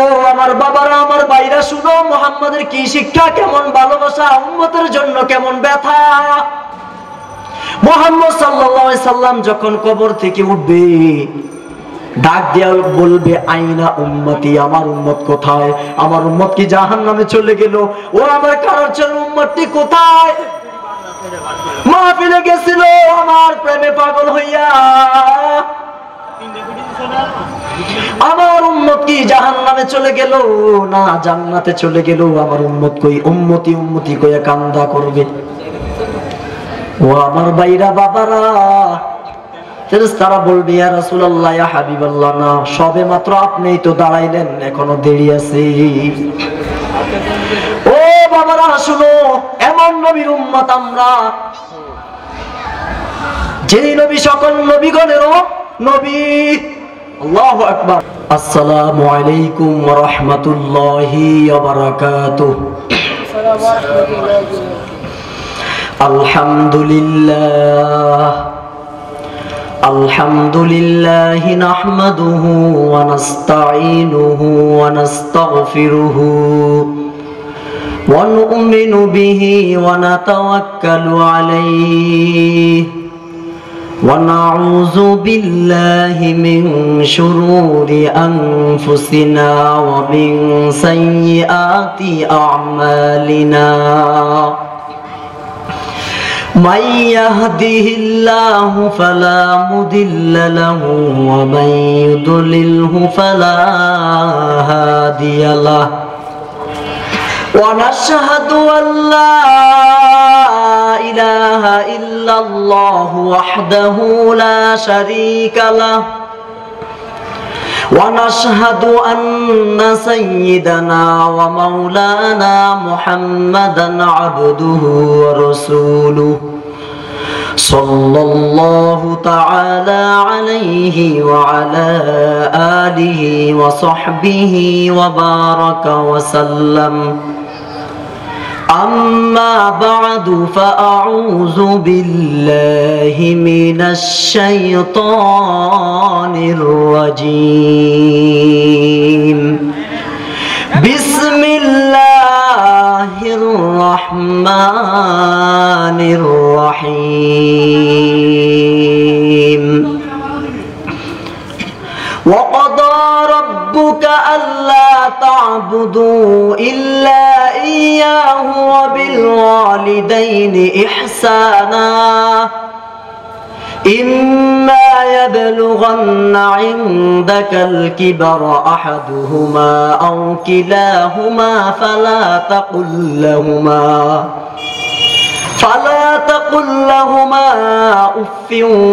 ও আমার বাবারা, আমার ভাইরা, শুনো মুহাম্মাদের কি শিক্ষা, কেমন ভালোবাসা, উম্মতের জন্য কেমন ব্যথা। মুহাম্মদ সাল্লাল্লাহু আলাইহি সাল্লাম যখন কবর থেকে উঠবে, ডাক দিয়া বলবে, আইনা উম্মতি, আমার উম্মত কোথায়? আমার উম্মত কি জাহান্নামে চলে গেল? ও আমার কারোর ছেলে উম্মতটি কোথায়? মাহফিলে গেছিল আমার প্রেমে পাগল হইয়া, আমার উম্মত কি জাহান্নামে চলে গেল না জান্নাতে চলে গেল? আমার উম্মত কই? উম্মতি উম্মতি কইয়া কান্দা করবে। ও আমার ভাইরা, বাবারা, ফেরেশতারা বলবে, ইয়া রাসূলুল্লাহ, ইয়া হাবিবাল্লাহ, না, সবে মাত্র আপনিই তো দাঁড়াইলেন, এখনো দেরি আছে। ও বাবারা শুনো, এমন নবীর উম্মত আমরা, যে নবী সকল নবীগণেরও নবী। আল্লাহু আকবার। আসসালামু আলাইকুম ওয়া রাহমাতুল্লাহি ওয়া বারাকাতুহু। আলহামদুলিল্লাহ আলহামদুলিল্লাহ নাহমাদুহু ওয়া নাস্তাঈনুহু ওয়া নাস্তাগফিরুহু ওয়া নু'মিনু বিহি ওয়া নাতাওয়াক্কালু আলাইহি ওয়া নাউযু বিল্লাহি মিন শুরুরি আনফুসিনা ওয়া মিন সাইয়্যাতি আ'মালিনা। من يهده الله فلا مضل له ومن يضلله فلا هادي له ونشهد أن لا إله إلا الله وحده لا شريك له ونشهد أن سيدنا ومولانا محمدا عبده ورسوله صلى الله تعالى عليه وعلى آله وصحبه وبارك وسلم. أما بعد فأعوذ بالله من الشيطان الرجيم. بسم الله الرحمن الرحيم. وقضى ربك ألا تعبدوا إلا إياه وبالوالدين إحسانا إما يبلغن عندك الكبر أحدهما أو كلاهما فلا تقل لهما أف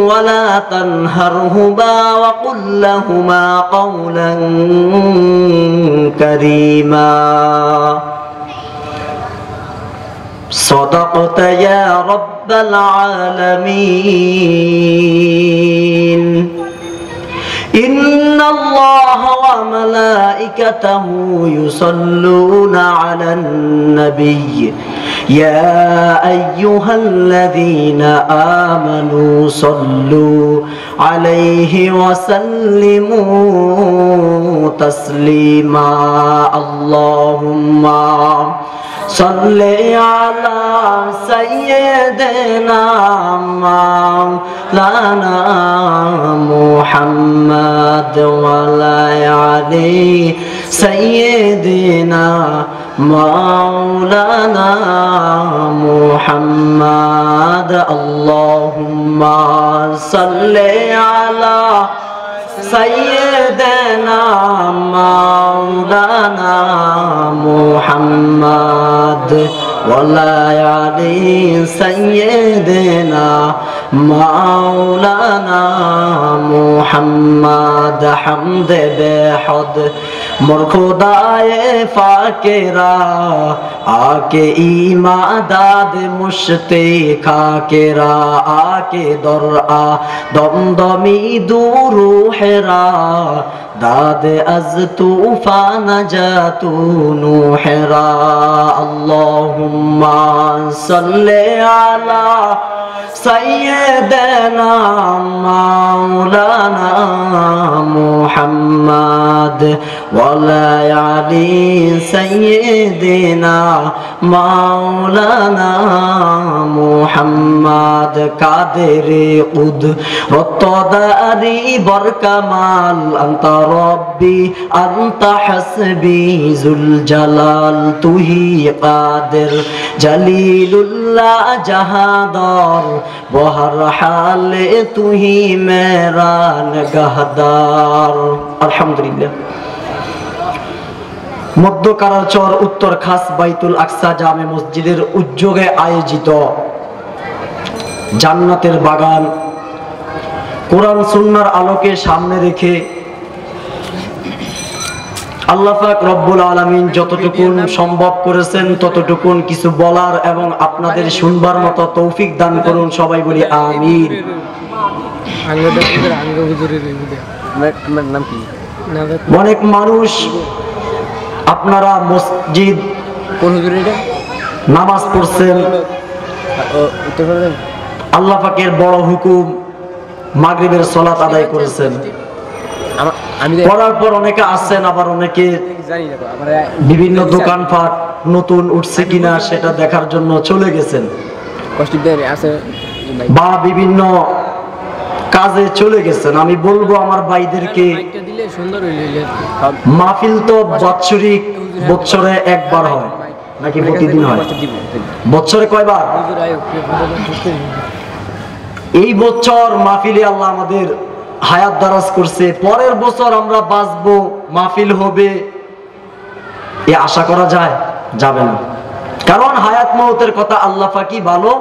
ولا تنهرهما وقل لهما قولا كريما. صدقت يا رب العالمين. إن الله وملائكته يصلون على النبي يا أيها الذين آمنوا صلوا عليه وسلموا تسليما. اللهم صل على سيدنا مولانا محمد وعلى آله سيدنا مولانا محمد. اللهم صل على سيدنا مولانا محمد وعلى آله سيدنا مولانا محمد. حمد بحد मोर खुदाए फाकेरा आके इमादाद मुश्ते खाकेरा आके दर आ दमदमी दूर हेरा দাদে আজ তুফান জাতু নুহরা আল্লাহুম্মা সাল্লি আলা সাইয়্যিদিনা মাওলানা মুহাম্মদ ওয়া আলা আলি সাইয়্যিদিনা মাওলানা মুহাম্মদ কাদেরে কুদ রতদারি বরকামাল আনতা রব্বি আনতা হাসবি জুল জালাল তুহি কাদের জলিলুল্লাহ জাহাদার বহর হালে তুহি মেরা নগহদার। আলহামদুলিল্লাহ। মধ্য কারাচর উত্তর খাস বাইতুল আকসা জামে মসজিদের উদ্যোগে আয়োজিত জান্নাতের বাগান কোরআন সুন্নাহর আলোকে সামনে রেখে আল্লাহ পাক রব্বুল আলামিন যতটুকুন সম্ভব করেছেন ততটুকুন কিছু বলার এবং আপনাদের শুনবার মতো তৌফিক দান করুন। সবাই বলি আমিন। অনেক মানুষ আপনারা মসজিদ নামাজ পড়ছেন, আল্লাহ পাকের বড় হুকুম মাগরিবের সালাত আদায় করেছেন, পড়ার পর অনেকে আসছেন, আবার অনেকে বিভিন্ন দোকানপাট নতুন উঠছে কিনা সেটা দেখার জন্য চলে গেছেন, বা বিভিন্ন কাজে চলে গেছেন। আমি বলবো আমার ভাইদেরকে, মাহফিল তো বাৎসরিক, বছরে একবার হয় নাকি প্রতিদিন হয়? বছরে কয়বার? এই বছর মাহফিলে আল্লাহ আমাদের হায়াত দারাজ করছে, পরের বছর আমরা বাঁচবো, মাহফিল হবে, এ আশা করা যায়? যাবে না। কারণ হায়াত মওতের কথা আল্লাহ পাকই ভালো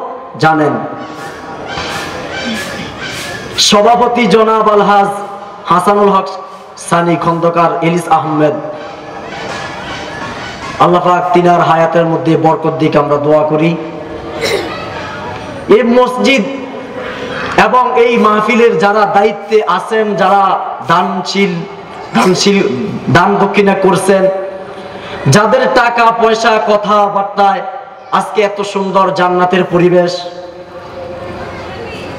জানেন। সভাপতি জনাব আলহাজ হাসানুল হক সানি খন্দকার এলিস আহমেদ, আল্লাহ পাক তিনার হায়াতের মধ্যে বরকত দিক আমরা দোয়া করি। এই মসজিদ এবং এই মাহফিলের যারা দায়িত্বে আছেন, যারা দান দক্ষিণা করছেন, যাদের টাকা পয়সা কথাবার্তায় আজকে এত সুন্দর জান্নাতের পরিবেশ,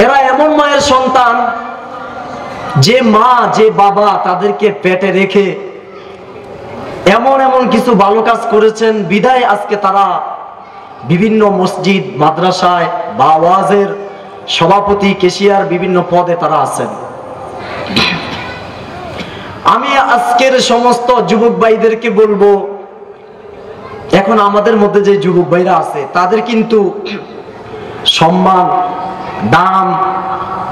এরা এমন মায়ের সন্তান যে মা যে বাবা তাদেরকে পেটে রেখে এমন এমন কিছু ভালো কাজ করেছেন, বিদায় আজকে তারা বিভিন্ন মসজিদ মাদ্রাসায় বা ওয়াজের সভাপতি, কেশিয়ার, বিভিন্ন পদে তারা আছেন। আমি আজকের সমস্ত যুবক ভাইদেরকে বলবো, এখন আমাদের মধ্যে যে যুবক ভাইরা আছে তাদের কিন্তু সম্মান দাম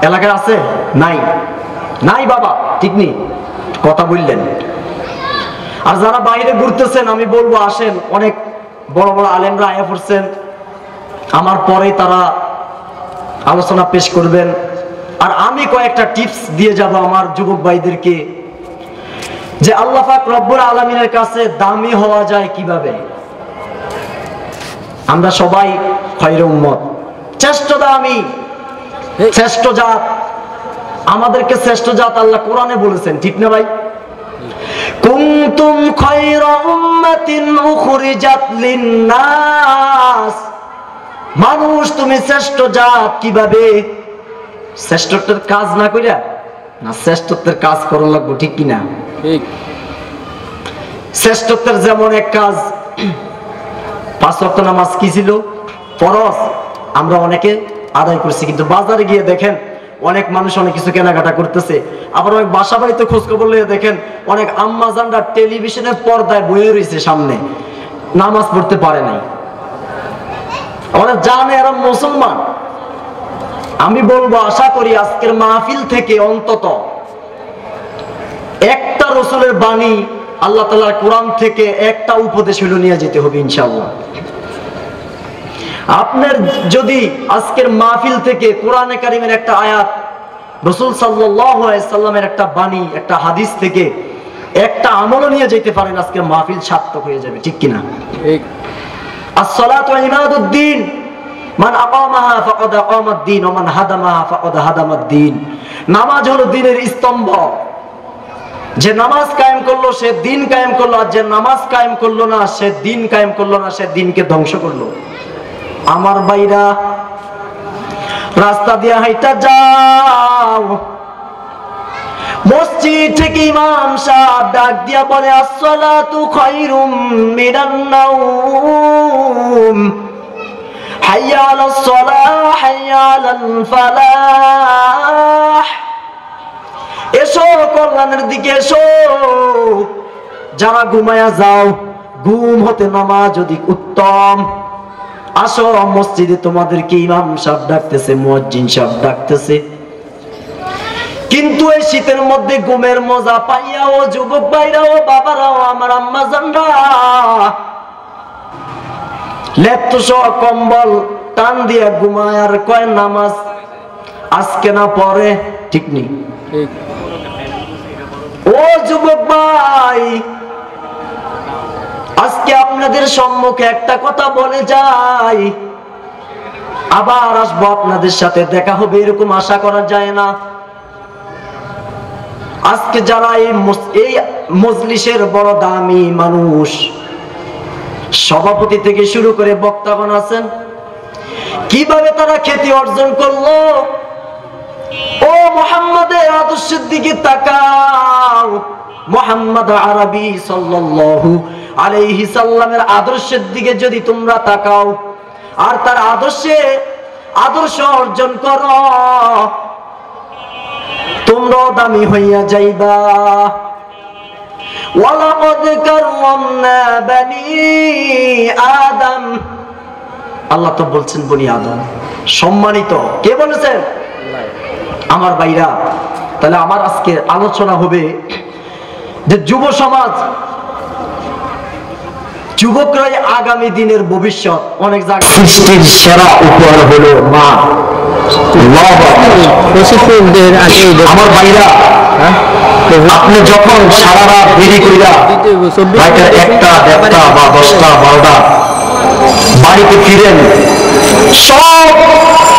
এলাকায় আছে? নাই, নাই বাবা, ঠিক নেই, কথা বললেন। আর যারা বাইরে ঘুরতেছেন আমি বলবো আসেন, অনেক বড় বড় আলেমরা আয়া পড়ছেন, আমার পরেই তারা আলোচনা পেশ করবেন। আর আমি কয়েকটা টিপস দিয়ে যাব আমার যুবক ভাইদেরকে, যে আল্লাহ পাক রব্বুল আলামিনের কাছে দামি হওয়া যায় কিভাবে। আমরা সবাই খয়রে উম্মত, শ্রেষ্ঠ দামি, শ্রেষ্ঠ জাত, আমাদেরকে শ্রেষ্ঠ জাত আল্লাহ কোরআনে বলেছেন, ঠিক না ভাই? কুনতুম খায়রা উম্মাতিন উখরিজাত লিন-নাস, মানুষ তুমি শ্রেষ্ঠ জাত কিভাবে? শ্রেষ্ঠত্বের কাজ না কইরা না, শ্রেষ্ঠত্বের কাজ করা লাগবে, ঠিক কিনা? ঠিক। শ্রেষ্ঠত্বের যেমন এক কাজ, 5 ওয়াক্ত নামাজ কি ছিল? ফরজ, আমরা অনেকে আদায় করছি, কিন্তু বাজারে গিয়ে দেখেন অনেক মানুষ অনেক কিছু কেনাকাটা করতেছে। আবার অনেক বাসা বাড়িতে খোঁজ খবর নিয়ে দেখেন অনেক আম্মা জানরা টেলিভিশনের পর্দায় বয়ে রয়েছে সামনে, নামাজ পড়তে পারে নাই। আমরা জানে এরা মুসলমান। আমি বলবো, আশা করি আজকের মাহফিল থেকে অন্তত একটা রাসূলের বাণী, আল্লাহ তাআলার কোরআন থেকে একটা উপদেশ হলো নিয়ে যেতে হবে ইনশাআল্লাহ। আপনার যদি আজকের মাহফিল থেকে কোরআনে কারিমের একটা আয়াত, রাসূল সাল্লাল্লাহু আলাইহি সাল্লামের একটা বাণী, একটা হাদিস থেকে একটা আমল নিয়ে যেতে পারেন, আজকের মাহফিল সার্থক হয়ে যাবে, ঠিক কিনা? ঠিক। as-salatu imaduddin, মান আকামাহা ফাকাদ আকামাদ-দ্বীন ওয়া মান হাদামাহা ফাকাদ হাদামাদ-দ্বীন। নামাজ হলো দ্বীনের স্তম্ভ। যে নামাজ কায়েম করলো সে দিন কায়েম করলো, আর যে নামাজ কায়েম করলো না সে দিন কায়েম করলো না, সে দিনকে ধ্বংস করলো। আমার ভাইরা, রাস্তা দিয়ে হাইটা যাও, মসজিদ থেকে ইমাম সাহেব ডাক দিয়া বলে আসসালাতু খায়রুম মিনান নাওম, হাইয়া আলাস সালাহ হাইয়া আলাল ফালাহ, এসো কল্যাণের দিকে এসো। যারা ঘুমায়া যাও, ঘুম হতে নামাজ অধিক উত্তম। আসো মসজিদে, তোমাদেরকে ইমাম সাহেব ডাকতেছে, মুয়াজ্জিন সাহেব ডাকতেছে। কিন্তু এই শীতের মধ্যে ঘুমের মজা পাইয়া ও যুবক ভাইরা ও বাবারাও, আমার আম্মা জানরা লেপ্তস কম্বল টান দিয়া ঘুমায় আর কয় নামাজ আজকে না পরে। ঠিক নেই? ও যুবক ভাই, আজকে আপনাদের সম্মুখে একটা কথা বলে যাই, আবার আসবো, আপনাদের সাথে দেখা হবে এরকম আশা করা যায় না। আজকে যারা এই মজলিসের বড় দামি মানুষ, সভাপতি থেকে শুরু করে বক্তাগণ আছেন, কিভাবে তারা খ্যাতি অর্জন করলো? ও মুহাম্মাদের আদর্শের দিকে তাকাও। মুহাম্মদ আরবি সাল্লাল্লাহু আলাইহি সাল্লামের আদর্শের দিকে যদি তোমরা তাকাও আর তার আদর্শ অর্জন করো, তোমরাও দামি হইয়া যাইবা। ওয়ালাকাদ কাররামনা বানি আদম, আল্লাহ তো বলছেন বনি আদম সম্মানিত। কে বলেছেন? আমার ভাইরা, তাহলে আমার আজকে আলোচনা হবে যে যুব সমাজ, যুবকরাই আগামী দিনের ভবিষ্যৎ। অনেক জায়গায় সৃষ্টির সেরা উপহার হলো মা। আমার ভাইরা, আপনি যখন সারা রাত দেরি কইরা একটা 1টা বা 10টা 12টা বাড়িতে ফিরেন, সব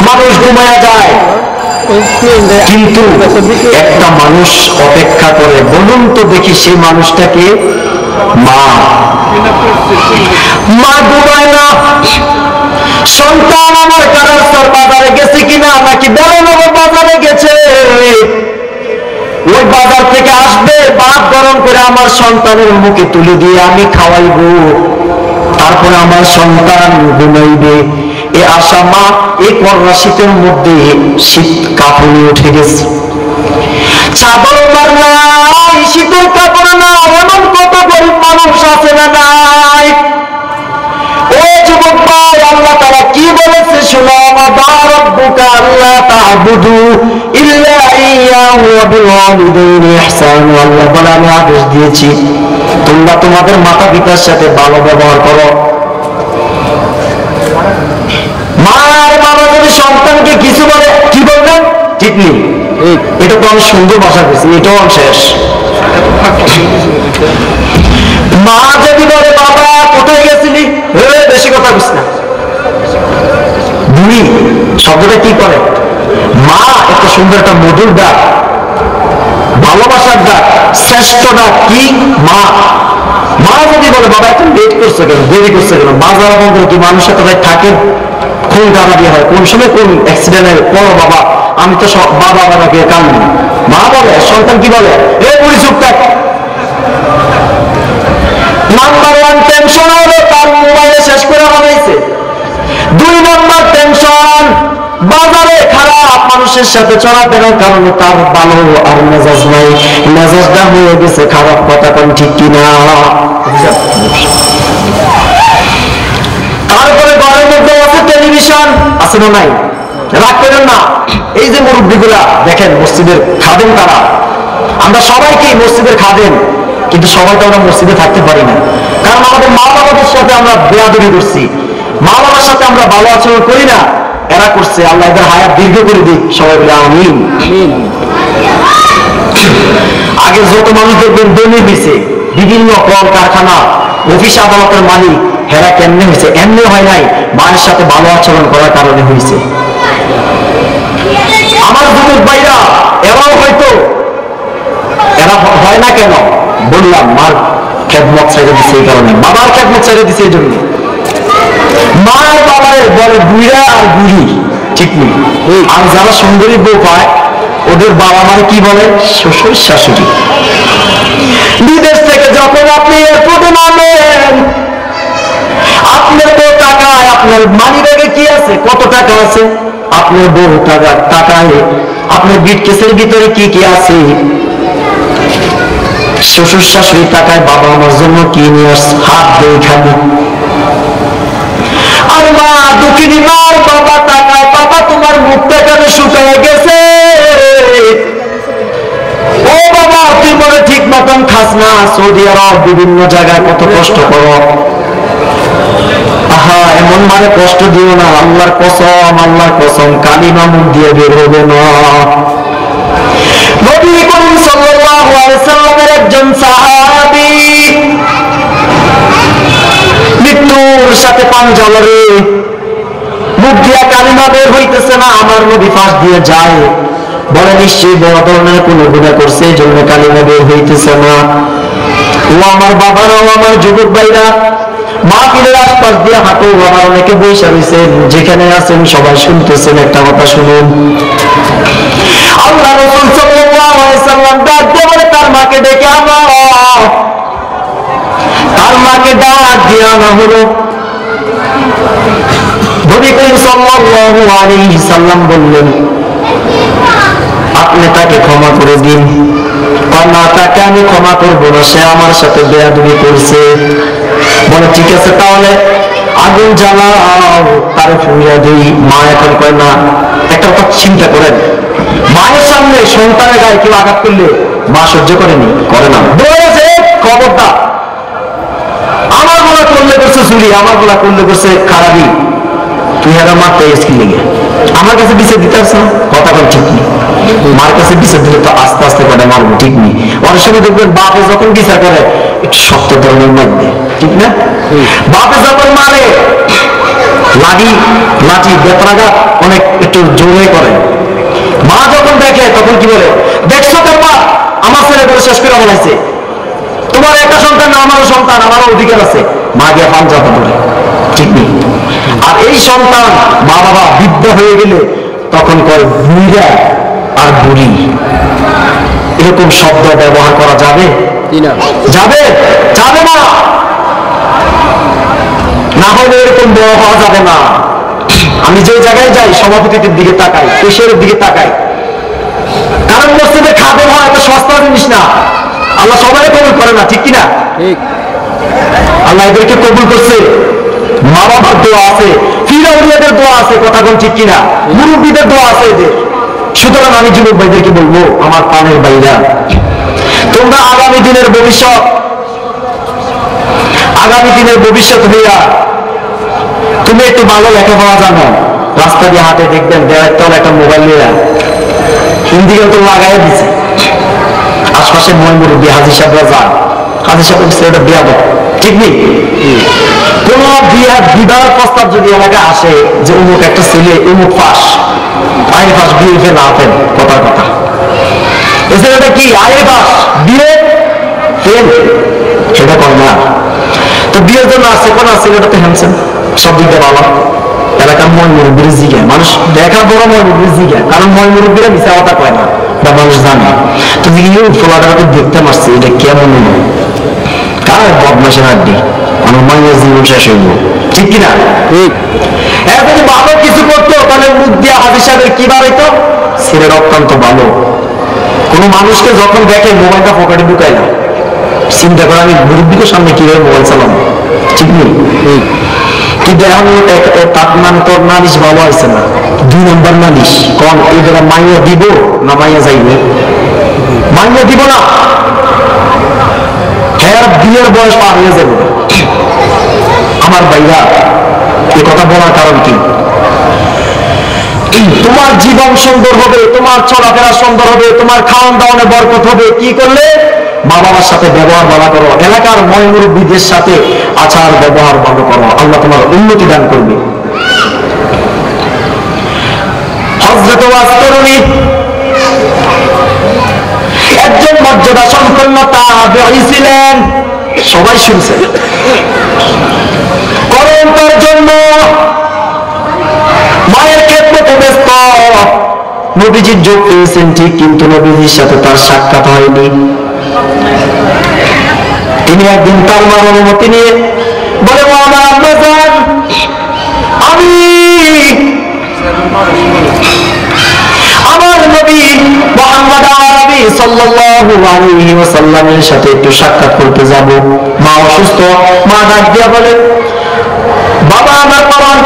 মানুষ ঘুমায়া যায়, কিন্তু একটা মানুষ অপেক্ষা করে। বলুন তো দেখি সেই মানুষটাকে? মা। মা ঘুমায় না। সন্তান আমার কারাস্তার বাজারে গেছে কিনা, নাকি বেলানগর বাজারে গেছে, ওই বাজার থেকে আসবে, ভাত গরম করে আমার সন্তানের মুখে তুলে দিয়ে আমি খাওয়াইবো, তারপরে আমার সন্তান ঘুমাইবে। এ আশা মা এই করোনা শীতের মধ্যে শীত কাঁপুনি উঠে গেছে, চাদর নাই, শীতের কাপড় নাই, এমন কত গরিব মানুষ আছে না নাই? ও যুবক ভাই, আল্লাহ তাআলা কি বলেছে শোনো, ওয়া রাব্বুকা আল্লা তা'বুদু ইল্লা ইয়্যাহু ওয়া বিল ওয়ালিদাইনি ইহসানা। আল্লাহ বলে আমি আদেশ দিয়েছি তোমরা তোমাদের মাতা পিতার সাথে ভালো ব্যবহার করো। মার বাবা যদি সন্তানকে কিছু বলে, কি বলবেন? ঠিক নেই? এটা তো আমি সুন্দর ভাষা পেয়েছি, এটাও শেষ। মা যদি বলে বাবা কোথায় গেছিলি, বেশি কথা বলিস না, বুড়ি শব্দটা কি করে? মা এত সুন্দর একটা মধুর ডাক, ভালোবাসার ডাক, শ্রেষ্ঠ ডাক কি? মা। মা যদি বলে বাবা এখন লেট করছে কেন, দেরি করছে কেন, বাজার বন্ধ কি মানুষের কোথায় থাকে, খুন গালাবি হয়, কোন সময় কোন অ্যাক্সিডেন্টের পর বাবা আমি তো বাবা বাবাকে কান্দি। মা বলে, সন্তান কি বলে? এ বুড়ি চুপ থাক। নাম্বার 1 টেনশন হলো তার মোবাইলে শেষ করে বানাইছে। 2 নম্বর টেনশন, বাজারে খারাপ মানুষের সাথে চলাফেরার কারণে তার ভালো আর মেজাজ নাই, মেজাজটা হয়ে গেছে খারাপ। কথা কোন ঠিক কিনা? তারপরে ঘরের মধ্যে আছে টেলিভিশন, আছে না নাই? রাগ করেন না, এই যে মুরব্বীগুলা দেখেন মসজিদের খাদেম, তারা আমরা সবাইকে মসজিদের খাদেম, কিন্তু সবাই তো আমরা মসজিদে থাকতে পারি না, কারণ আমাদের মা বাবাদের সাথে আমরা বেয়াদবি করছি, মা বাবার সাথে আমরা ভালো আচরণ করি না। এরা করছে, আল্লাহ এদের হায়াত দীর্ঘ করে দিক, সবাই বলে আমিন। আগে যত মানুষ দেখবেন দৈনিক হয়েছে, বিভিন্ন কল কারখানা অফিস আদালতের মালিক, হেরা কেমনে হয়েছে? এমনি হয় নাই, মায়ের সাথে ভালো আচরণ করার কারণে হয়েছে। আমার যুবক ভাইরা, এরাও হয়তো এরা হয় না কেন? বললাম মার খেদমত ছেড়ে দিচ্ছে এই কারণে, বাবার খেদমত ছেড়ে দিচ্ছে এই জন্য। মা বাবার বলে বুড়া আর বুড়ি, ঠিক নেই। আর যারা সুন্দরী বউ পায় ওদের বাবা মার কি বলে? শ্বশুর শাশুড়ি। বিদেশ থেকে যখন আপনি এয়ারপোর্টে নামেন, আপনার বউ টাকায়, আপনার মানি ব্যাগে কি আছে, কত টাকা আছে, আপনার বউ টাকায়, আপনার ব্রিফকেসের ভিতরে কি কি আছে, শ্বশুর শাশুড়ি টাকায় বাবা আমার জন্য কি নিয়ে আসছে, হাত দিয়ে খালি। আর মা দুঃখিনী মার বাবা টাকায়, বাবা তোমার মুখটা কেন শুকিয়ে গেছে, ও বাবা তুই মনে ঠিক মতন খাস না, সৌদি আরব বিভিন্ন জায়গায় কত কষ্ট করো, আহা এমন মানে কষ্ট দিও না, আল্লাহর কসম, আল্লাহর কসম কালিমা মুখ দিয়ে বের হবে না। নবী করিম সাল্লাল্লাহু আলাইহি সাল্লামের একজন সাহাবী মৃত্যুর সাথে পাঞ্জা লড়ে, মুখ দিয়া কালিমা বের হইতেছে না, আমার নবী পাশ দিয়ে যায়, বলে নিশ্চয়ই বড় ধরনের কোন গুনাহ করছে এই জন্য কালিমা বের হইতেছে না। ও আমার বাবারা, ও আমার যুবক ভাইরা, মাহফিলের আশপাশ দিয়ে হাঁটো, আমার অনেকে বসে রয়েছেন, যেখানে আছেন সবাই শুনতেছেন, একটা কথা শুনুন। আল্লাহ রাসূল সাল্লাল্লাহু আলাইহি সাল্লাম ডাক দিয়ে বলে তার মাকে ডেকে আনো, তার মাকে ডাক দিয়ে আনা হলো। নবী করিম সাল্লাল্লাহু আলাইহি সাল্লাম বললেন আপনি তাকে ক্ষমা করে দিন। না, তাকে আমি ক্ষমা করবো না, সে আমার সাথে বেয়াদবি করছে। বলে ঠিক আছে তাহলে আগুন জ্বালাও, তার ফুঁড়িয়া দিই। মা এখন কয় না, একটা কথা চিন্তা করেন, মায়ের সামনে সন্তানের গায়ে কেউ আঘাত করলে মা সহ্য করেনি, করে না, বলেছে খবরদার, আমার গোলা করলে করছে চুরি, আমার গোলা করলে করছে খারাপি, তুই আর মারতে কি লেগে আমার কাছে বিচার দিতে আসছ, কথা বল ঠিক নেই। মার কাছে বিচার দিলে তো আস্তে আস্তে করে মারবো, ঠিক নেই। অনেক সময় দেখবেন বাপে যখন বিচার করে একটু শক্ত ধরনের মারবে, ঠিক না? বাপে যখন মারে লাঠি লাঠি বেতরাঘাত অনেক একটু জোরে করে, মা যখন দেখে তখন কি বলে, দেখছো তোমার আমার ছেলে করে শেষ করে বলাইছে, তোমার একটা সন্তান না আমারও সন্তান, আমারও অধিকার আছে, মা গিয়ে পাঞ্জাতে ধরে, ঠিক নেই। আর এই সন্তান মা বাবা বৃদ্ধ হয়ে গেলে তখন কয় বুড়া আর বুড়ি, এরকম শব্দ ব্যবহার করা যাবে? যাবে? যাবে না, না হলে এরকম বড় হওয়া যাবে না। আমি যে জায়গায় যাই সভাপতিদের দিকে তাকাই, পেশের দিকে তাকাই, কারণ মসজিদে খাদেম হয় একটা সস্তা জিনিস না, আল্লাহ সবাই কবুল করে না, ঠিক কিনা? আল্লাহ এদেরকে কবুল করছে, মা বাবার দোয়া আছে, ফিরাউলিয়াদের দোয়া আছে, কথা কোন ঠিক কিনা? মুরব্বীদের দোয়া আছে এদের। সুতরাং আমি যুবক ভাইদেরকে বলবো, আমার প্রাণের ভাইরা, তোমরা আগামী দিনের ভবিষ্যৎ, আগামী দিনের ভবিষ্যৎ হইয়া তুমি একটু ভালো লেখাপড়া জানো, রাস্তা দিয়ে হাঁটে দেখবেন দেওয়ার তল একটা মোবাইল নিয়ে ইন্দিকে তো লাগাই দিচ্ছে, আশপাশের মই মুরব্বী হাজি সাহেবরা যান, হাজি সাহেব ছেলেটা বিয়া দেয়, ঠিক নেই? কোন বিবাহ প্রস্তাব যদি এলাকায় আসে যে অমুক একটা ছেলে অমুক পাস, আইন পাস, বিয়ে ফেল না ফেল, কথার কথা, এ ছেলেটা কি আইন পাস, বিয়ে ফেল, সেটা করে না। তো বিয়ের জন্য আসছে কোন ছেলেটা তো হ্যান্ডসাম, সব দিক দিয়ে ভালো, এলাকার মই মুরব্বীর জিজ্ঞা, মানুষ দেখার বড় মই মুরব্বীর জিজ্ঞা, কারণ মই মুরব্বীরা মিশা কথা কয় না বা মানুষ জানে। তো জিজ্ঞেস ফোলাটাকে দেখতে মারছে, এটা কেমন হলো, কার বদমাসের আড্ডি, আমার মায়ের জীবন শেষ হইব, ঠিক কিনা? যদি ভালো কিছু করতো তাহলে মুখ দিয়া হাজির সাহেবের কি বার হইতো, ছেলের অত্যন্ত ভালো। কোন মানুষকে যখন দেখে মোবাইলটা পকেটে ঢুকাই না, চিন্তা করে আমি মুরব্বীদের সামনে কিভাবে মোবাইল চালাবো, ঠিক নেই? কিন্তু এখন তার মানে তোর নালিশ ভালো হয়েছে না, 2 নম্বর নালিশ, কোন এই জায়গা মাইয়া দিব না মাইয়া যাইবে, মাইয়া দিব না, হ্যাঁ বিয়ের বয়স পার হয়ে যাবে। আমার ভাইরা এ কথা বলার কারণ কি? তোমার জীবন সুন্দর হবে, তোমার চলাফেরা সুন্দর হবে, তোমার খাওয়ান দাওয়ানে বরকত হবে কি করলে? মা বাবার সাথে ব্যবহার ভালো করো, এলাকার ময় মুরব্বীদের সাথে আচার ব্যবহার ভালো করো, আল্লাহ তোমার উন্নতি দান করবে। হযরত ওয়াজ তরুণী একজন মর্যাদা সম্পন্ন তাবেঈ ছিলেন, সবাই শুনছে। করণটার জন্য মায়ের খেদমতে ব্যস্ত, নবীজির যোগ পেয়েছেন ঠিক, কিন্তু নবীজির সাথে তার সাক্ষাৎ হয়নি। তিনি একদিন তার মার অনুমতি নিয়ে বলে, ও আমার আম্মা জান, আমি আমার নবী মুহাম্মদ আরবি সাল্লাল্লাহু আলাইহি ওয়াসাল্লামের সাথে একটু সাক্ষাৎ করতে যাব। মা অসুস্থ, মা ডাক দিয়া বলে, বাবা আমার করণ,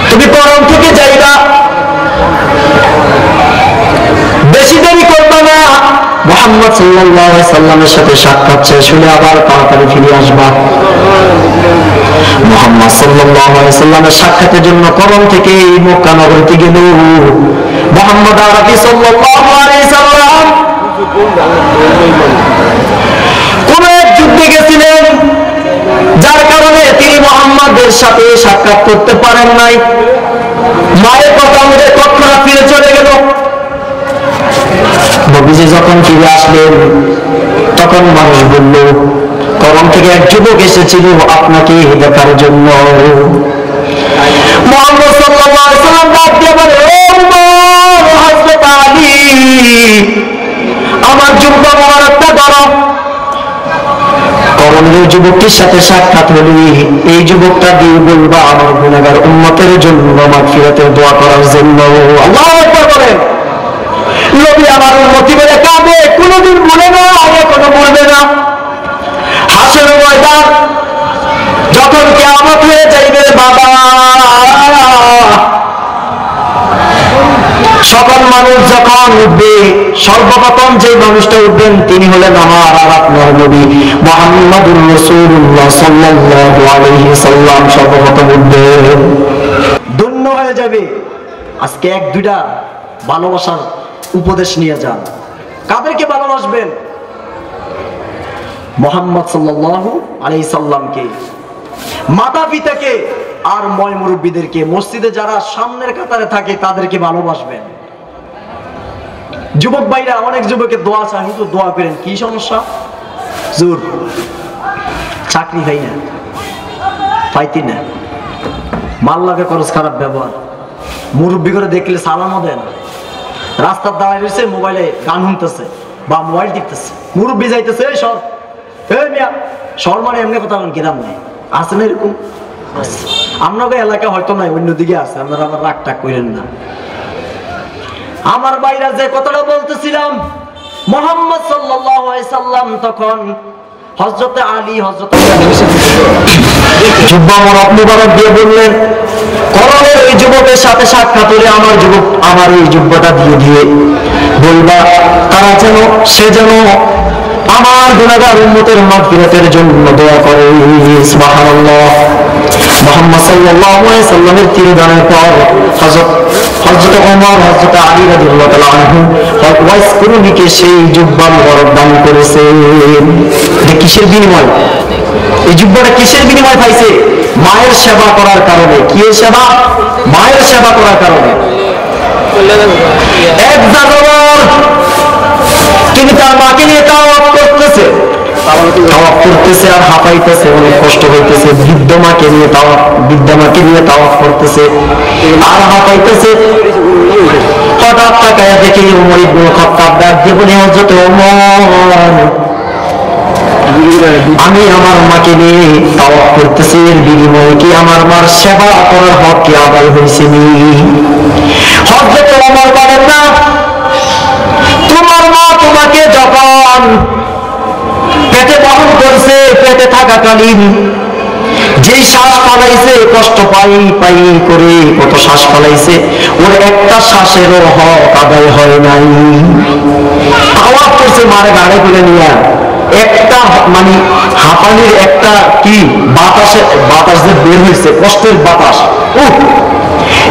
তুমি করণ থেকে যাইবা, বেশি দেরি করবা না, মুহাম্মদ সাল্লাল্লাহু আলাইহি সাল্লামের সাথে সাক্ষাৎ শেষ হলে আবার তাড়াতাড়ি ফিরে আসবা। মুহাম্মদ সাল্লাল্লাহু আলাইহি সাল্লামের সাক্ষাতের জন্য করণ থেকে মক্কা নগরীতে গেল মুহাম্মদ আরবি সাল্লাল্লাহু আলাইহি সাল্লাম। কোন এক যুদ্ধে গেছিলেন, যার কারণে তিনি মুহাম্মদের সাথে সাক্ষাৎ করতে পারেন নাই। মায়ের কথা অনুযায়ী তৎক্ষণাৎ ফিরে চলে গেল। নবীজি যখন ফিরে আসলেন, তখন মানুষ বলল, করণ থেকে এক যুবক এসেছিল আপনাকে দেখার জন্য। মুহাম্মদ সাল্লাল্লাহু আলাইহি সাল্লাম ডাক দিয়ে বলে, ও উমর, হযরত আলী, আমার জুব্বা মোবারকটা ধরো। করণের যুবকটির সাথে সাক্ষাৎ হলে এই যুবকটা দিয়ে বলবা আমার গুনাহগার উম্মতের জন্য মাগফিরাতের দোয়া করার জন্য। আল্লাহু আকবার বলেন। নবী আমার উম্মতি বলে কাঁদে, কোনদিন ভুলে না, এখনো ভুলবে না। হাসরের ময়দান যখন কিয়ামত হয়ে যাইবে বাবা, সকল মানুষ যখন উঠবে, সর্বপ্রথম যে মানুষটা উঠবেন তিনি হলেন আমার আর আপনার নবী মুহাম্মদুর রাসূলুল্লাহ সাল্লাল্লাহু আলাইহি সাল্লাম। সর্বপ্রথম উঠবেন, ধন্য হয়ে যাবে। আজকে এক দুইটা ভালোবাসার উপদেশ নিয়ে যান। কাদেরকে ভালোবাসবেন? মুহাম্মদ সাল্লাল্লাহু আলাইহি সাল্লামকে, মাতা পিতাকে, আর ময় মুরব্বীদেরকে। মসজিদে যারা সামনের কাতারে থাকে তাদেরকে ভালোবাসবেন। যুবক ভাইরা, অনেক যুবকের দোয়া চাই, কিন্তু দোয়া করেন, কি সমস্যা? জোর চাকরি হয় না, পাইতি না, মাল লাগে খরচ, খারাপ ব্যবহার, মুরব্বী করে দেখলে সালামও দেয় না, রাস্তার দাঁড়ায় রয়েছে, মোবাইলে গান শুনতেছে বা মোবাইল টিপতেছে, মুরব্বী যাইতেছে, এই সর, এই মিয়া সর, মানে এমনি কথা বলেন, কিরাম নেই, আছে না এরকম? আপনাকে এলাকা হয়তো নাই, অন্যদিকে আছে, আপনারা আমার রাগ টাগ করেন না। আমার ভাইরা, যে কথাটা বলতেছিলাম, মুহাম্মদ সাল্লাল্লাহু আলাইহি সাল্লাম তখন হযরতে আলী, হযরত জুব্বা মোবারক দিয়ে বললেন, করণের ওই যুবকের সাথে সাক্ষাৎ হলে আমার যুবক আমার এই জুব্বাটা দিয়ে বলবা, তারা যেন, সে যেন আমার গুনাহগার উম্মতের মাগফিরাতের জন্য দোয়া করে। সুবহানাল্লাহ। মুহাম্মদ সাল্লাল্লাহু আলাইহি সাল্লামের তিরোধানের পর হযরত ওমর, হযরত আলী রাদিয়াল্লাহু তাআলা আনহু ওয়াইস কুরুনিকে সেই জুব্বা মোবারক দান করেছেন। কিসের বিনিময়? এই জুব্বাটা কিসের বিনিময় পাইছে? মায়ের সেবা করার কারণে। কি সেবা? মায়ের সেবা করার কারণে। এক জাগর তিনি তার মাকে নিয়ে তাওয়াফ করতেছে আর হাঁপাইতেছে, অনেক কষ্ট হইতেছে। বৃদ্ধ মাকে নিয়ে তাওয়াফ করতেছে আর হাঁপাইতেছে। হঠাৎ তাকায়া দেখে ওমর ইবনে খাত্তাব ডাক দিয়ে বলে, হযরত ওমর, আমি আমার মাকে নিয়ে তাওয়াফ করতেছি, এর বিনিময়ে কি আমার মার সেবা করার হক কি আদায় হয়েছে? হযরত ওমর বলেন, না, তোমার মা তোমাকে যখন পেটে বহন করছে, পেটে থাকাকালীন যেই শ্বাস ফলাইছে, কষ্ট পাই করে কত শ্বাস ফলাইছে, ওর একটা শ্বাসেরও হক আদায় হয় নাই। তাওয়াফ করছে মারে গাড়ি করে নিয়ে, একটা মানে হাঁপানির একটা কি বাতাস যে বের হয়েছে, কষ্টের বাতাস,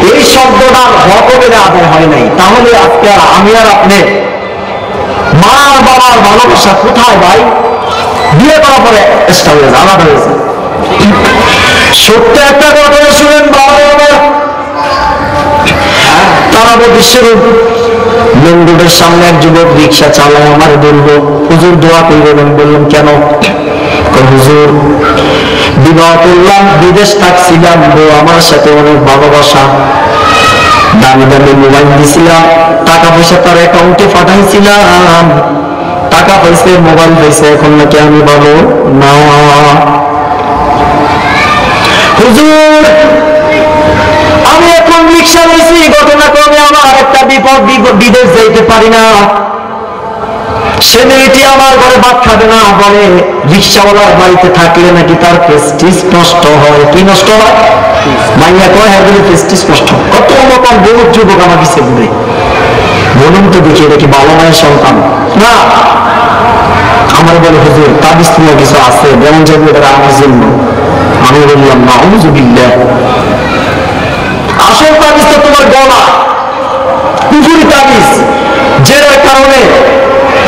এই শব্দটার হক বেড়ে আদায় হয় নাই। তাহলে আজকে আমি আর আপনি মা আর বাবার ভালোবাসা কোথায় ভাই? বিয়ে করার পরে আলাদা হয়েছে। সত্য একটা কথা শুনেন, বাবা তারা বিশ্বের মেন রোডের সামনে এক যুবক রিক্সা চালায়, আমার বললো হুজুর দোয়া করবেন। আমি বললাম কেন? হুজুর বিবাহ করলাম, বিদেশ থাকছিলাম, বউ আমার সাথে অনেক ভালোবাসা, দামি দামি মোবাইল দিছিলাম, টাকা পয়সা তার অ্যাকাউন্টে পাঠাইছিলাম, টাকা পাইছে, মোবাইল পাইছে, এখন নাকি আমি ভালো না। হুজুর আমি এখন রিক্সা নিয়েছি, ঘটনাক্রমে আমার একটা বিপদ, বিদেশ যাইতে পারি না, সে মেয়েটি আমার ঘরে ভাত খাবে না, বলে রিক্সাওয়ালার বাড়িতে থাকলে নাকি তার প্রেস্টিজ নষ্ট হয়। কি নষ্ট হয়? মাইয়া কয় হ্যাঁ বলে প্রেস্টিজ নষ্ট। কত রকম বহুত যুবক আমার কাছে ঘুরে। বলুন তো দেখি এটা কি বাবা মায়ের সন্তান? না। আমার বলে হুজুর তাবিজ তোমার কিছু আছে, যেমন যাবো এটা আমার জন্য। আমি বললাম না, আউযুবিল্লাহ, আসল তাবিজ তো তোমার গলা, কুফরি তাবিজ, যে কারণে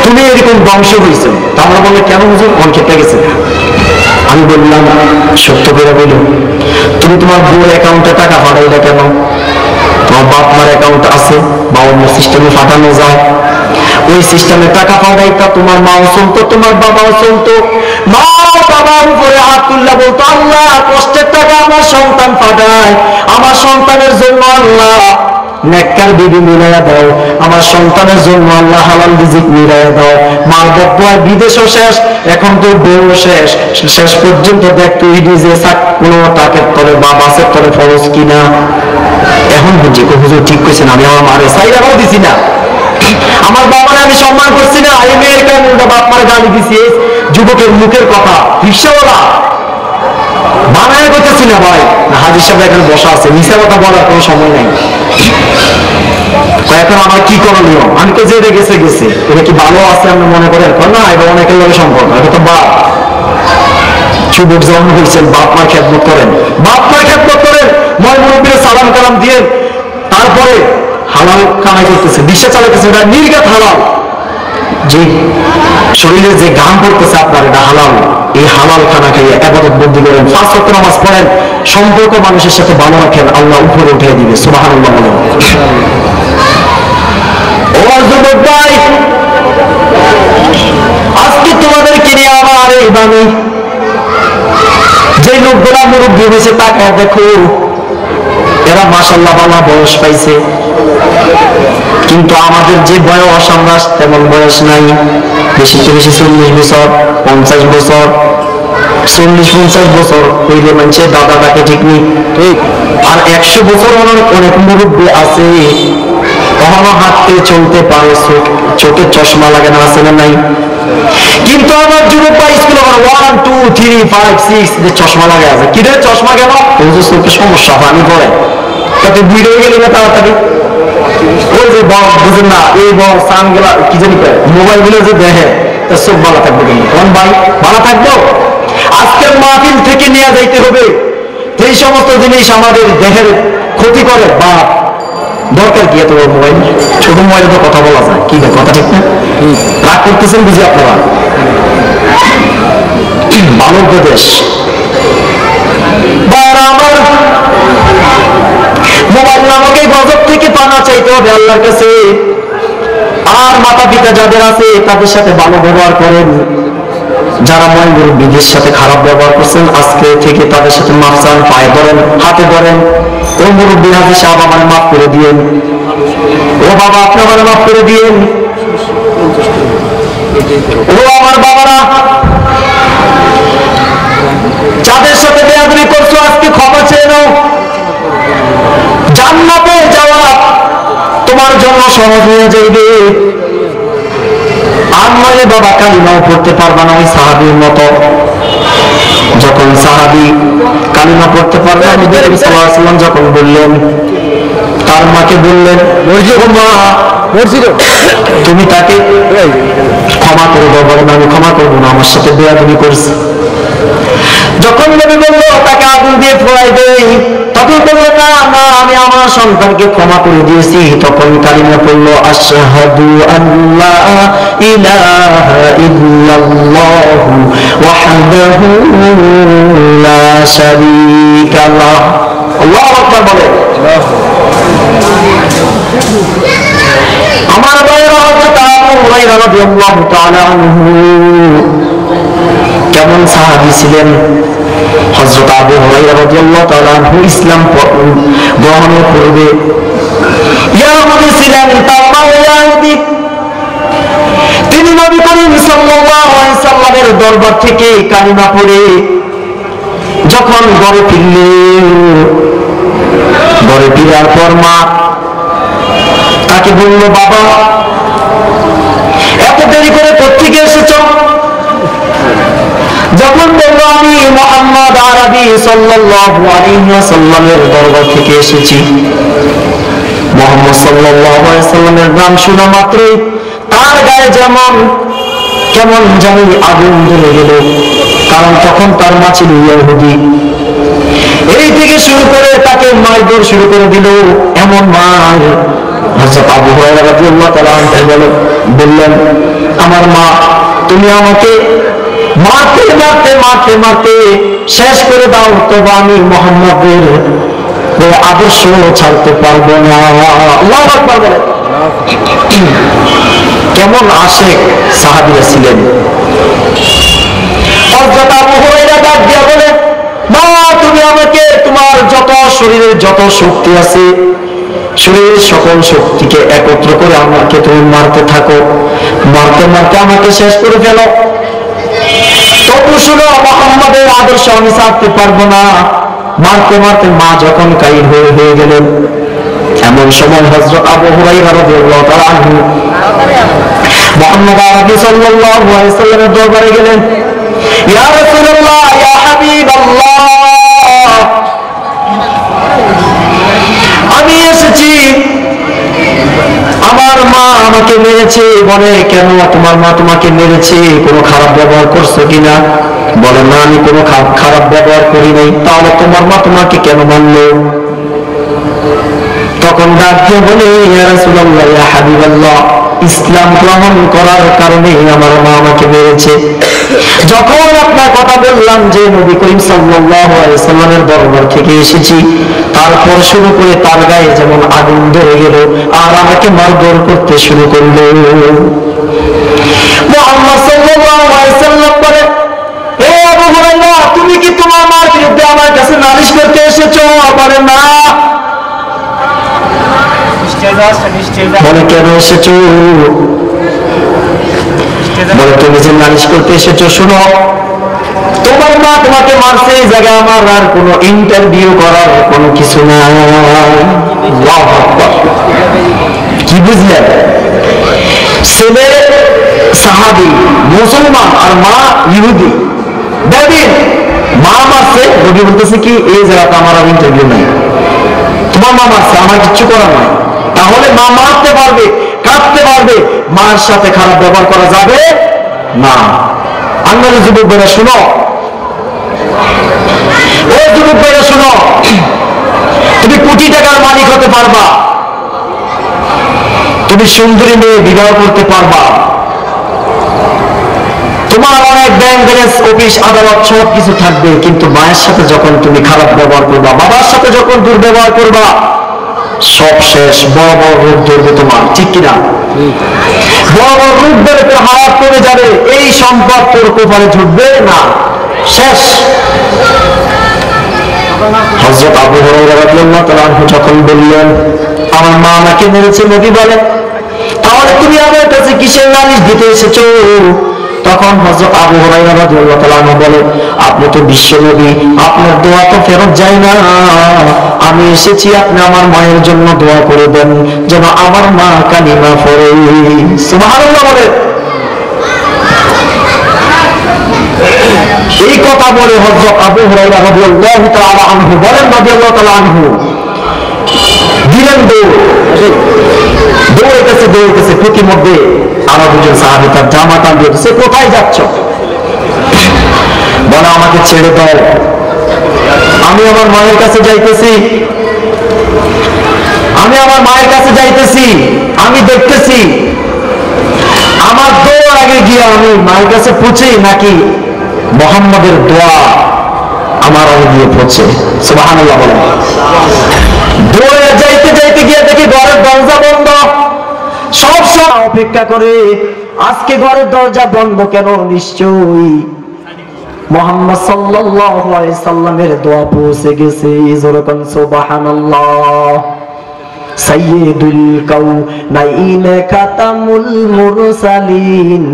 তুমি এরকম ধ্বংস হয়েছ। তারা বলে কেন হুজুর? মন খেতে গেছে। আমি বললাম সত্য করে বলো, তুমি তোমার বউর অ্যাকাউন্টে টাকা পাঠাইলে কেন? তোমার বাপ মার অ্যাকাউন্ট আছে বা অন্য সিস্টেমে পাঠানো যায়, ওই সিস্টেমে টাকা পাঠাইতা তোমার মাও চলতো, তোমার বাবাও চলতো। মা বাবার উপরে হাত তুললা বলতো আল্লাহ কষ্টের টাকা আমার সন্তান পাঠায়, আমার সন্তানের জন্য আল্লাহ নেককার বিবি মিলাইয়া দাও, আমার সন্তানের জন্য আল্লাহ হালাল রিজিক মিলাইয়া দাও। মার বদুয়া বিদেশও শেষ, এখন তো বউ শেষ, শেষ পর্যন্ত দেখ তুই নিজে কোনো টাকের তলে বা বাসের তলে ফরজ কিনা। এখন বুঝছি হুজুর ঠিক কইছেন, আমি আমার মারে সাইরাও দিছি না, আমার বাবারে আমি সম্মান করছি না, এই মেয়ের কেন বাপ মারে গালি দিছি। যুবকের মুখের কথা রিক্সাওয়ালা বানায় করতেছি না ভাই, হাজির সাহেব এখানে বসা আছে, মিশা কথা বলার কোনো সময় নাই। এখন আমার কি করণীয়? আমি তো যেটা গেছে গেছে, এটা কি ভালো আছে আপনি মনে করেন? না, এটা অনেকের লোকের সম্পর্ক, এটা তো বাপ। যুবক যখন বলছেন বাপ মার খেদমত করেন, বাপ মার খেদমত করেন, ময় মুরব্বীর সালাম কালাম দিয়ে তারপরে হালাল কামাই করতেছে, রিক্সা চালাইতেছে, এটা নির্ঘাত হালাল। যে শরীরে যে ঘাম পড়তেছে আপনার, এটা হালাল। এই হালাল খানা খাইয়ে ইবাদত বন্দি করেন, 5 ওয়াক্ত নামাজ পড়েন, সম্পর্ক মানুষের সাথে ভালো রাখেন, আল্লাহ উপরে উঠিয়ে দিবে। সুবহানাল্লাহ বলেন। ও যুবক ভাই, আজকে তোমাদেরকে নিয়ে আমার এই বাণী, যে লোকগুলা মুরব্বী হয়েছে তাকায় দেখো, এরা মাশাআল্লাহ ভালো বয়স পাইছে, কিন্তু আমাদের যে বয়স আমরা তেমন বয়স নাই, বেশি তো বেশি 40 বছর 50 বছর, 40-50 বছর হইলে মানুষের দাদা ডাকে, ঠিক নেই? ঠিক। আর 100 বছর অনেক মুরব্বী আছে, কখনো হাঁটতে চলতে পারে, চোখে চশমা লাগে না, আছে না নাই? কিন্তু আমার যুবক ভাই স্কুলে 1, 2, 3, 5, 6 যে চশমা লাগে আছে, কি রে চশমা কেন? চোখে সমস্যা, পানি পড়ে, তাতে বুড়ি হয়ে গেলে না তাড়াতাড়ি। ওই যে বস বুঝেন না, এই বস সান গেলা কি জানি মোবাইল গুলো যে দেখে, তার চোখ ভালো থাকবে কেন? তখন ভাই ভালো থাকবো। আজকের মাহফিল থেকে নিয়ে যাইতে হবে এই সমস্ত জিনিস আমাদের দেহের ক্ষতি করে, বা দরকার কি এত মোবাইল? ছোট মোবাইলে তো কথা বলা যায়, কি কথা ঠিক না? রাগ করতেছেন বুঝি আপনারা? ভালো উপদেশ আমার, মোবাইল নামক এই গজব থেকে পানা চাইতে হবে আল্লাহর কাছে। আর মাতা পিতা যাদের আছে তাদের সাথে ভালো ব্যবহার করেন, যারা ময় মুরব্বীদের সাথে খারাপ ব্যবহার করছেন আজকে থেকে তাদের সাথে মাফ চান, পায়ে ধরেন, হাতে ধরেন, ও মুরব্বী হাজি সাহেব আমার মাফ করে দিয়েন, ও বাবা আপনি আমার মাফ করে দিয়েন, ও আমার বাবারা যাদের সাথে বেয়াদবি করছো আজকে ক্ষমা চেয়ে নাও। জান্নাতে যাওয়া তোমার জন্য সহজ হয়ে যাবে। আর নয় বাবা কালিমাও পড়তে পারবা না ওই সাহাবীর মতো। যখন সাহাবী কালিমা পড়তে পারবে, নবী সাল্লাল্লাহু আলাইহি ওয়াসাল্লাম যখন বললেন, তার মাকে বললেন তুমি তাকে ক্ষমা করে দাও। বলেন আমি ক্ষমা করবো না, আমার সাথে বেয়াদবি করছে। যখন নবী বলল তাকে আগুন দিয়ে পোড়াই দেই, তখন বলল না না আমি আমার সন্তানকে ক্ষমা করে দিয়েছি। তখন কালিমা পড়ল আশহাদু আল্লা ইলাহা ইল্লাল্লাহু ওয়াহদাহু লা শারীকা লাহু। আল্লাহু আকবার বলে। হুরায়রা রাদিয়াল্লাহু তাআলা আনহু কেমন সাহাবী ছিলেন? হযরত আবু হুরায়রা রাদিয়াল্লাহু তাআলা আনহু ইসলাম গ্রহণের পূর্বে ইহুদি ছিলেন, তার মা ইহুদি। তিনি নবী করিম সাল্লাল্লাহু আলাইহি সাল্লামের দরবার থেকে কালিমা পড়ে যখন ঘরে ফিরলেন, ঘরে ফিরার পর মা তাকে বলল, বাবা এত দেরি করে কোত্থেকে এসেছ? যখন বলল, আমি মুহাম্মদ আরবি সাল্লাল্লাহু আলাইহি ওয়াসাল্লামের দরবার থেকে এসেছি। মুহাম্মদ সাল্লাল্লাহু আলাইহি ওয়াসাল্লামের নাম শোনা মাত্রই তার গায়ে যেমন কেমন জানি আগুন জ্বলে গেল, কারণ তখন তার মা ছিল ইহুদি। এই থেকে শুরু করে তাকে মারধর শুরু করে দিল, এমন মার। হযরত আবু হুরায়রা রাদিয়াল্লাহু তাআলা আনহু বললেন, আমার মা তুমি আমাকে মারতে মারতে মারতে মারতে শেষ করে দাও, তবে আমি মুহাম্মদের আদর্শ ছাড়তে পারবো না। আল্লাহু আকবার বলেন। কেমন আশেক সাহাবীরা ছিলেন। হযরত আবু হুরায়রা ডাক দিয়া বলে, মা তুমি আমাকে তোমার যত শরীরের যত শক্তি আছে, শরীরের সকল শক্তিকে একত্র করে আমাকে তুমি মারতে থাকো, মারতে মারতে আমাকে শেষ করে ফেলো, তবু শুনো মুহাম্মাদের আদর্শ আমি ছাড়তে পারবো না। মারতে মারতে মা যখন কাইর হয়ে গেলেন, এমন সময় হযরত আবু হুরায়রা রাদিয়াল্লাহু তাআলা আনহু মুহাম্মদ আরবি সাল্লাল্লাহু আলাইহি ওয়াসাল্লামের দরবারে গেলেন। ইয়া রাসূলুল্লাহ, ইয়া হাবিবাল্লাহ, আমি এসেছি, আমার মা আমাকে মেরেছে। বলে, কেন তোমার মা তোমাকে মেরেছে? কোনো খারাপ ব্যবহার করছো কিনা? বলে, না আমি কোনো খারাপ ব্যবহার করি নাই। তাহলে তোমার মা তোমাকে কেন মারলো? তখন ডাক দিয়ে বলে, ইয়া রাসূলুল্লাহ, ইয়া হাবিবাল্লাহ, ইসলাম গ্রহণ করার কারণে আমার মা আমাকে মেরেছে। যখন আপনার কথা বললাম যে নবী করিম সাল্লাল্লাহু আলাইহি ওয়াসাল্লামের দরবার থেকে এসেছি, তারপর শুরু করে তার গায়ে যেমন আগুন ধরে গেল আর আমাকে মারধর করতে শুরু করলো। মুহাম্মদ সাল্লাল্লাহু আলাইহি ওয়াসাল্লাম বলে, হে আবু হুরায়রা, তুমি কি তোমার মার বিরুদ্ধে আমার কাছে নালিশ করতে এসেছো? বলে, না। বলে, কেন এসেছো? বলে, তুমি যে নালিশ করতে এসেছো, শুনো, তোমার মা তোমাকে মারছে, এই জায়গায় আমার আর কোনো ইন্টারভিউ করার কোনো কিছু নাই। আল্লাহু আকবার। কি বুঝলেন? ছেলে সাহাবী মুসলমান আর মা ইহুদি। দেখেন, মা মারছে, নবী বলতেছে কি, এই জায়গাতে আমার আর ইন্টারভিউ নাই, তোমার মা মারছে, আমার কিচ্ছু করার নাই। তাহলে মা মারতে পারবে, কাঁদতে পারবে, মার সাথে খারাপ ব্যবহার করা যাবে না। আল্লাহর যুবক ভাইরা শুনো, ও যুবক ভাইরা শুনো, তুমি কোটি টাকার মালিক হতে পারবা, তুমি সুন্দরী মেয়ে বিবাহ করতে পারবা, তোমার অনেক ব্যাংক ব্যালেন্স, অফিস আদালত সব কিছু থাকবে, কিন্তু মায়ের সাথে যখন তুমি খারাপ ব্যবহার করবা, বাবার সাথে যখন দুর্ব্যবহার করবা, সব শেষ। বড় বড় রূপ ধরবে তোমার, ঠিক কিনা? বড় বড় রূপ ধরে তোর হাত কমে যাবে, এই সম্পদ তোর কোপালে ঝুটবে না, শেষ। হযরত আবু হুরায়রা রাদিয়াল্লাহু তাআলা আনহু যখন বললেন, আমার মা আমাকে মেরেছে, নবী বলে, তাহলে তুমি আমার কাছে কিসের নালিশ দিতে এসেছো? তখন হযরত আবু হুরায়রা রাদিয়াল্লাহু তাআলা আনহু বলে, আপনি তো বিশ্ব নবী, আপনার দোয়া তো ফেরত যায় না। আমি এসেছি আপনি আমার মায়ের জন্য দোয়া করে দেন, যেন আমার মা কালিমা পড়ে। সুবহানাল্লাহ বলে। এই কথা বলে হযরত আবু হুরায়রা রাদিয়াল্লাহু তাআলা আনহু বলেন, রাদিয়াল্লাহু তাআলা আনহু দিলেন দৌড়াইতেছে, প্রতিমধ্যে আরো দুজন সাহাবী তার জামা টান দিয়েছে, কোথায় যাচ্ছ? বলে, আমাকে ছেড়ে দাও, আমি আমার মায়ের কাছে যাইতেছি, আমি আমার মায়ের কাছে যাইতেছি, আমি দেখতেছি আমার দোয়া আগে গিয়ে আমি মায়ের কাছে পৌঁছি নাকি মুহাম্মাদের দোয়া আমার আগে গিয়ে পৌঁছে। সুবহানাল্লাহ বলেন। দৌড়ে যাইতে যাইতে গিয়ে দেখি ঘরের দরজা বন্ধ, সব সময় অপেক্ষা করে আজকে ঘরের দরজা বন্ধ কেন? নিশ্চয়ই মুহাম্মদ সাল্লাল্লাহু আলাইহি সাল্লামের দোয়া পৌঁছে গেছে। যেরকম সুবহানাল্লাহ। সাইয়্যিদুল কাউনাইন খাতামুল মুরসালিন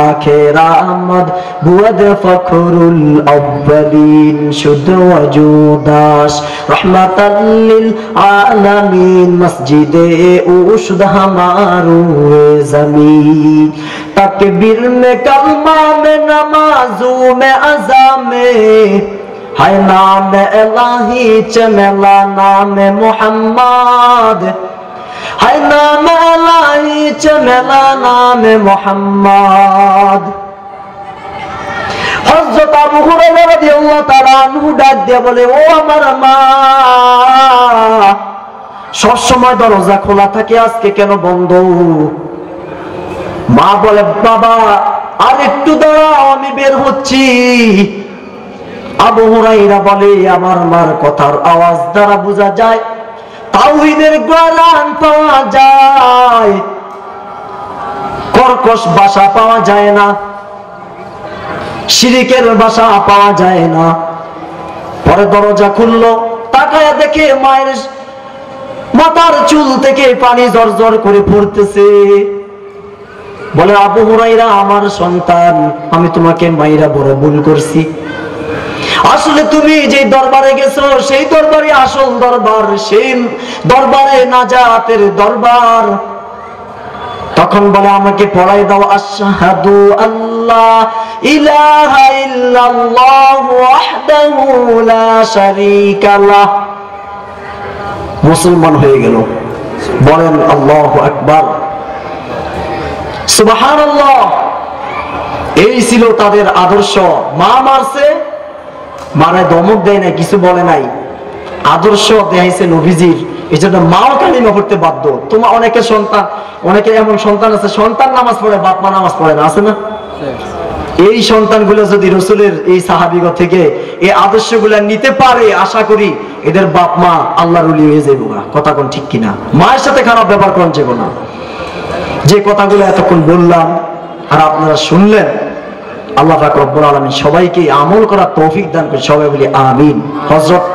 আখির আহমদ বুয়াদ ফখরুল আউয়ালিন শুদ্ধ ওয়াজুদাস রহমাতাল লিল আলামিন মসজিদে উশুদ হামারু জমিন तकबीर में कलमा में नमाजू में अज़ा में है नाम इलाही चमेला नाम मुहम्मद है नाम इलाही चमेला नाम मुहम्मद। हज़रत अबू हुरैरा রাদিয়াল্লাহু তাআলা আনহু ডাক দিয়ে বলে, ও আমার মা, সব সময় দরজা খোলা থাকে, আজকে কেন বন্ধ? মা বলে, বাবা আর একটু দাঁড়াও, আমি বের হচ্ছি। আবু হুরায়রা বলে, আমার মার কথার আওয়াজ দ্বারা বোঝা যায় তাওহীদের গান পাওয়া যায়, কর্কশ ভাষা পাওয়া যায় না, শিরকের ভাষা পাওয়া যায় না। পরে দরজা খুললো, তাকায়া দেখে মায়ের মাথার চুল থেকে পানি জর্জর করে পড়তেছে। বলে, আবু হুরায়রা আমার সন্তান, আমি তোমাকে মাইরা বড় ভুল করছি। আসলে তুমি যে দরবারে গেছো সেই দরবারে আসল দরবার, সেই দরবারে নাজাতের দরবার। তখন বলে, আমাকে পড়াই দাও আশহাদু আল্লাহ ইলাহা ইল্লাল্লাহ ওয়াহদাহু লা শারীকা লাহ। মুসলমান হয়ে গেল। বলেন আল্লাহু আকবার, সুবহানাল্লাহ। এই ছিল তাদের আদর্শ। মা মারছে, মারে ধমক দেয় নাই, কিছু বলে নাই, আদর্শ দেখাইছে নবীজির। এই জন্য মাও কালিমা পড়তে বাধ্য। তোমার অনেকের সন্তান, অনেকের এমন সন্তান আছে, সন্তান নামাজ পড়ে, বাপ মা নামাজ পড়ে না, আছে না? এই সন্তানগুলো যদি রসুলের এই সাহাবিগণ থেকে এই আদর্শগুলো নিতে পারে, আশা করি এদের বাপ মা আল্লাহর ওলি হয়ে যাবে। কথা কোন ঠিক কিনা? মায়ের সাথে খারাপ ব্যবহার করেন যাবে না। যে কথাগুলো এতক্ষণ বললাম আর আপনারা শুনলেন, আল্লাহ পাক রব্বুল আলামিন সবাইকে আমল করার তৌফিক দান করে। সবাই বলি আমিন। হযরত